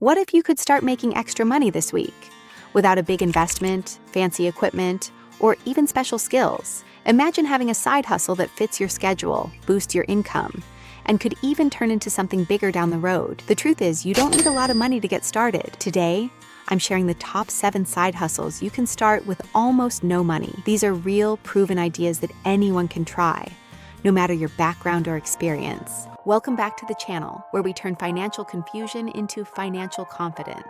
What if you could start making extra money this week without a big investment, fancy equipment, or even special skills? Imagine having a side hustle that fits your schedule, boosts your income, and could even turn into something bigger down the road. The truth is, you don't need a lot of money to get started. Today, I'm sharing the top 7 side hustles you can start with almost no money. These are real, proven ideas that anyone can try, no matter your background or experience. Welcome back to the channel, where we turn financial confusion into financial confidence.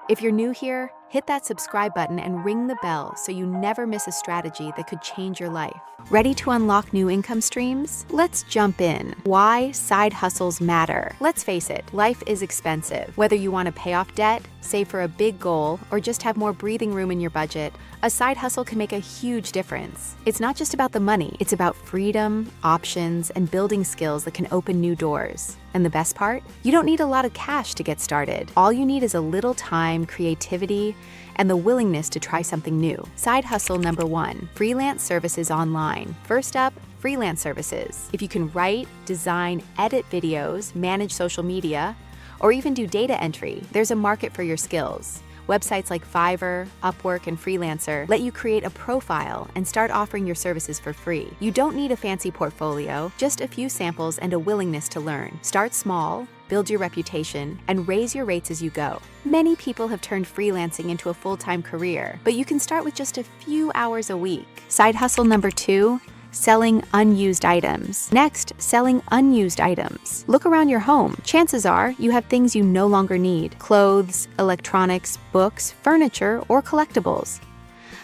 If you're new here, hit that subscribe button and ring the bell so you never miss a strategy that could change your life. Ready to unlock new income streams? Let's jump in. Why side hustles matter. Let's face it, life is expensive. Whether you want to pay off debt, save for a big goal, or just have more breathing room in your budget, a side hustle can make a huge difference. It's not just about the money, it's about freedom, options, and building skills that can open new doors. And the best part? You don't need a lot of cash to get started. All you need is a little time, creativity, and the willingness to try something new. Side hustle number 1, freelance services online. First up, freelance services. If you can write, design, edit videos, manage social media, or even do data entry, there's a market for your skills. Websites like Fiverr, Upwork, and Freelancer let you create a profile and start offering your services for free. You don't need a fancy portfolio, just a few samples and a willingness to learn. Start small, build your reputation, and raise your rates as you go. Many people have turned freelancing into a full-time career, but you can start with just a few hours a week. Side hustle number 2, selling unused items. Next, selling unused items. Look around your home. Chances are you have things you no longer need: clothes, electronics, books, furniture, or collectibles.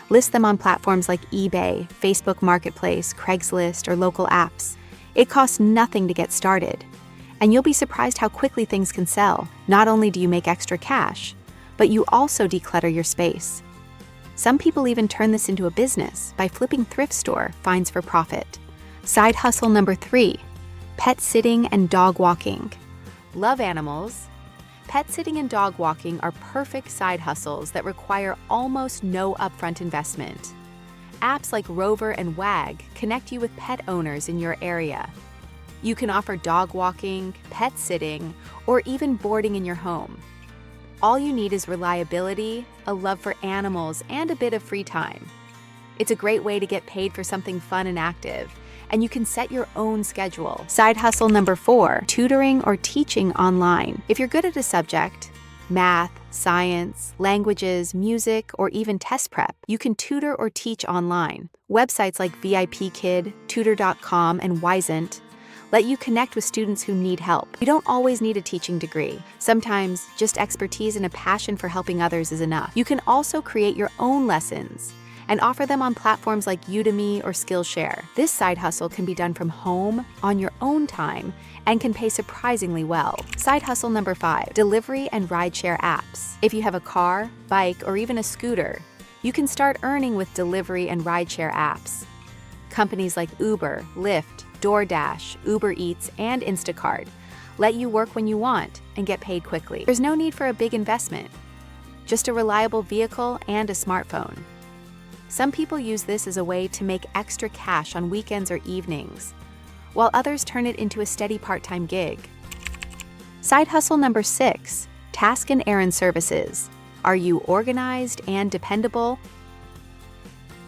List them on platforms like eBay, Facebook Marketplace, Craigslist, or local apps. It costs nothing to get started, and you'll be surprised how quickly things can sell. Not only do you make extra cash, but you also declutter your space. Some people even turn this into a business by flipping thrift store finds for profit. Side hustle number 3, pet sitting and dog walking. Love animals? Pet sitting and dog walking are perfect side hustles that require almost no upfront investment. Apps like Rover and Wag connect you with pet owners in your area. You can offer dog walking, pet sitting, or even boarding in your home. All you need is reliability, a love for animals, and a bit of free time. It's a great way to get paid for something fun and active, and you can set your own schedule. Side hustle number 4, tutoring or teaching online. If you're good at a subject, math, science, languages, music, or even test prep, you can tutor or teach online. Websites like VIPKid, Tutor.com, and Wyzant let you connect with students who need help. You don't always need a teaching degree. Sometimes just expertise and a passion for helping others is enough. You can also create your own lessons and offer them on platforms like Udemy or Skillshare. This side hustle can be done from home, on your own time, and can pay surprisingly well. Side hustle number 5, delivery and rideshare apps. If you have a car, bike, or even a scooter, you can start earning with delivery and rideshare apps. Companies like Uber, Lyft, DoorDash, Uber Eats, and Instacart let you work when you want and get paid quickly. There's no need for a big investment, just a reliable vehicle and a smartphone. Some people use this as a way to make extra cash on weekends or evenings, while others turn it into a steady part-time gig. Side hustle number 6, task and errand services. Are you organized and dependable?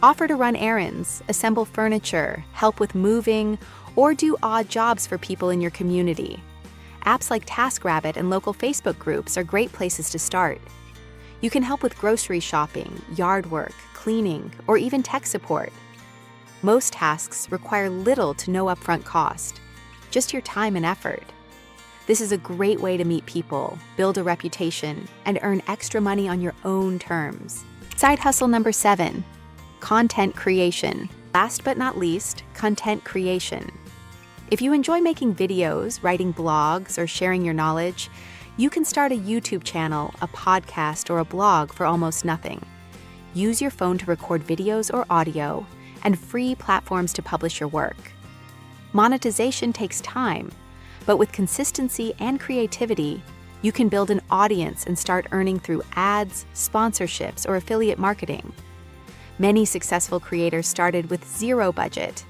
Offer to run errands, assemble furniture, help with moving, or do odd jobs for people in your community. Apps like TaskRabbit and local Facebook groups are great places to start. You can help with grocery shopping, yard work, cleaning, or even tech support. Most tasks require little to no upfront cost, just your time and effort. This is a great way to meet people, build a reputation, and earn extra money on your own terms. Side hustle number 7, content creation. Last but not least, content creation. If you enjoy making videos, writing blogs, or sharing your knowledge, you can start a YouTube channel, a podcast, or a blog for almost nothing. Use your phone to record videos or audio, and free platforms to publish your work. Monetization takes time, but with consistency and creativity, you can build an audience and start earning through ads, sponsorships, or affiliate marketing. Many successful creators started with zero budget,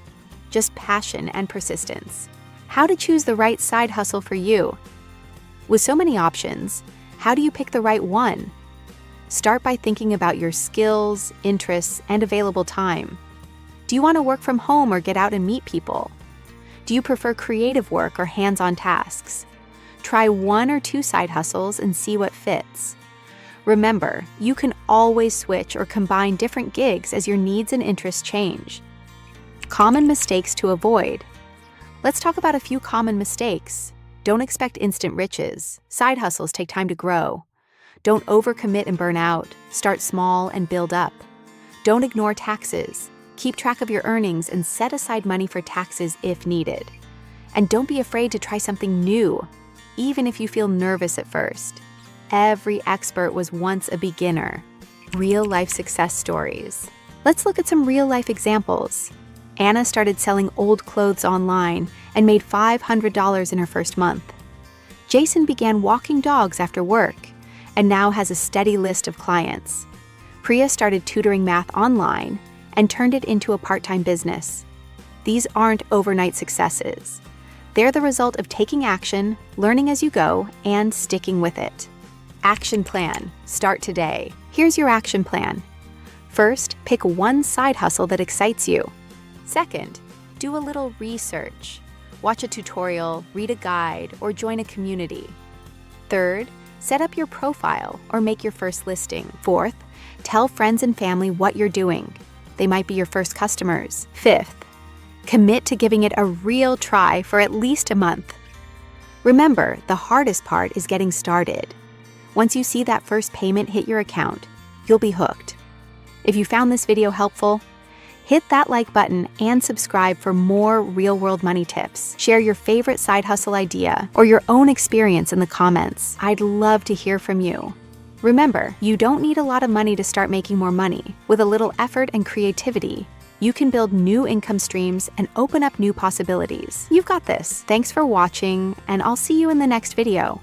just passion and persistence. How to choose the right side hustle for you? With so many options, How do you pick the right one? Start by thinking about your skills, interests, and available time. Do you want to work from home or get out and meet people? Do you prefer creative work or hands-on tasks? Try 1 or 2 side hustles and see what fits. Remember, you can always switch or combine different gigs as your needs and interests change. Common mistakes to avoid. Let's talk about a few common mistakes. Don't expect instant riches. Side hustles take time to grow. Don't overcommit and burn out. Start small and build up. Don't ignore taxes. Keep track of your earnings and set aside money for taxes if needed. And don't be afraid to try something new, even if you feel nervous at first. Every expert was once a beginner. Real-life success stories. Let's look at some real-life examples. Anna started selling old clothes online and made $500 in her first month. Jason began walking dogs after work and now has a steady list of clients. Priya started tutoring math online and turned it into a part-time business. These aren't overnight successes. They're the result of taking action, learning as you go, and sticking with it. Action plan. Start today. Here's your action plan. First, pick one side hustle that excites you. Second, do a little research. Watch a tutorial, read a guide, or join a community. Third, set up your profile or make your first listing. Fourth, tell friends and family what you're doing. They might be your first customers. Fifth, commit to giving it a real try for at least a month. Remember, the hardest part is getting started. Once you see that first payment hit your account, you'll be hooked. If you found this video helpful, hit that like button and subscribe for more real-world money tips. Share your favorite side hustle idea or your own experience in the comments. I'd love to hear from you. Remember, you don't need a lot of money to start making more money. With a little effort and creativity, you can build new income streams and open up new possibilities. You've got this. Thanks for watching, and I'll see you in the next video.